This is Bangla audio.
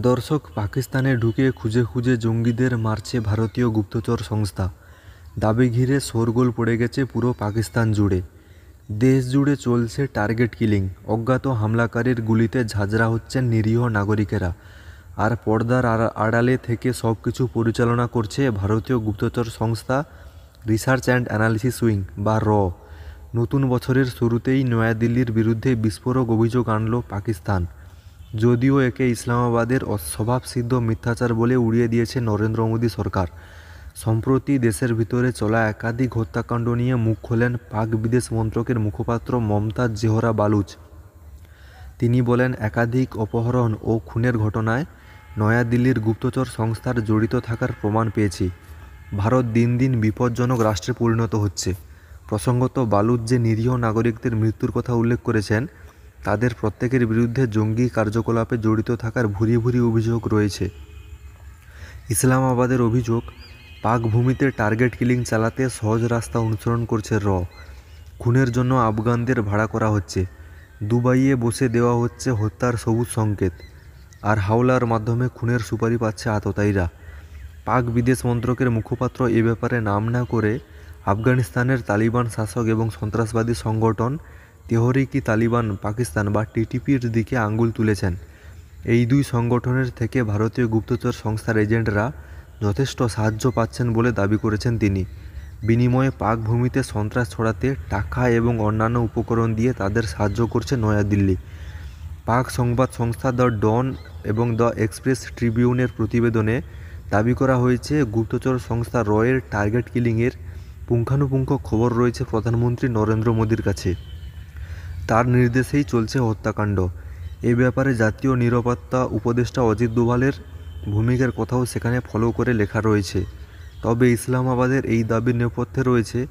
দর্শক, পাকিস্তানে ঢুকে খুঁজে খুঁজে জঙ্গিদের মারছে ভারতীয় গুপ্তচর সংস্থা। দাবি ঘিরে শোরগোল পড়ে গেছে পুরো পাকিস্তান জুড়ে। দেশ জুড়ে চলছে টার্গেট কিলিং। অজ্ঞাত হামলাকারীর গুলিতে ঝাঁঝরা হচ্ছেন নিরীহ নাগরিকেরা। আর পর্দার আড়ালে থেকে সব কিছু পরিচালনা করছে ভারতীয় গুপ্তচর সংস্থা রিসার্চ অ্যান্ড অ্যানালিসিস উইং বা র। নতুন বছরের শুরুতেই নয়াদিল্লির বিরুদ্ধে বিস্ফোরক অভিযোগ আনল পাকিস্তান। যদিও একে ইসলামাবাদের অস্বভাবসিদ্ধ মিথ্যাচার বলে উড়িয়ে দিয়েছে নরেন্দ্র মোদী সরকার। সম্প্রতি দেশের ভিতরে চলা একাধিক হত্যাকাণ্ড নিয়ে মুখ খোলেন পাক বিদেশ মন্ত্রকের মুখপাত্র মমতাজ জোহরা বালুচ। তিনি বলেন, একাধিক অপহরণ ও খুনের ঘটনায় নয়াদিল্লির গুপ্তচর সংস্থার জড়িত থাকার প্রমাণ পেয়েছি। ভারত দিন দিন বিপজ্জনক রাষ্ট্রে পরিণত হচ্ছে। প্রসঙ্গত, বালুচ যে নিরীহ নাগরিকদের মৃত্যুর কথা উল্লেখ করেছেন, তাদের প্রত্যেকের বিরুদ্ধে জঙ্গি কার্যকলাপে জড়িত থাকার ভুরি ভুরি অভিযোগ রয়েছে। ইসলামাবাদের অভিযোগ, পাক ভূমিতে টার্গেট কিলিং চালাতে সহজ রাস্তা অনুসরণ করছে র। খুনের জন্য আফগানদের ভাড়া করা হচ্ছে, দুবাইয়ে বসে দেওয়া হচ্ছে হত্যার সবুজ সংকেত, আর হাওলার মাধ্যমে খুনের সুপারি পাচ্ছে আততায়ীরা। পাক বিদেশ মন্ত্রকের মুখপাত্র এ ব্যাপারে নাম না করে আফগানিস্তানের তালিবান শাসক এবং সন্ত্রাসবাদী সংগঠন তেহরিক-ই তালিবান পাকিস্তান বা টিটিপির দিকে আঙুল তুলেছেন। এই দুই সংগঠনের থেকে ভারতীয় গুপ্তচর সংস্থার এজেন্টরা যথেষ্ট সাহায্য পাচ্ছেন বলে দাবি করেছেন তিনি। বিনিময়ে পাক ভূমিতে সন্ত্রাস ছড়াতে টাকা এবং অন্যান্য উপকরণ দিয়ে তাদের সাহায্য করছে নয়াদিল্লি। পাক সংবাদ সংস্থা দ্য ডন এবং দ্য এক্সপ্রেস ট্রিবিউনের প্রতিবেদনে দাবি করা হয়েছে, গুপ্তচর সংস্থা রয়ের টার্গেট কিলিংয়ের পুঙ্খানুপুঙ্খ খবর রয়েছে প্রধানমন্ত্রী নরেন্দ্র মোদীর কাছে। তার নির্দেশেই চলছে হত্যাকাণ্ড। এ ব্যাপারে জাতীয় নিরাপত্তা উপদেষ্টা অজিত দোভালের ভূমিকার কথাও সেখানে ফলো করে লেখা রয়েছে। তবে ইসলামাবাদের এই দাবির নেপথ্যে রয়েছে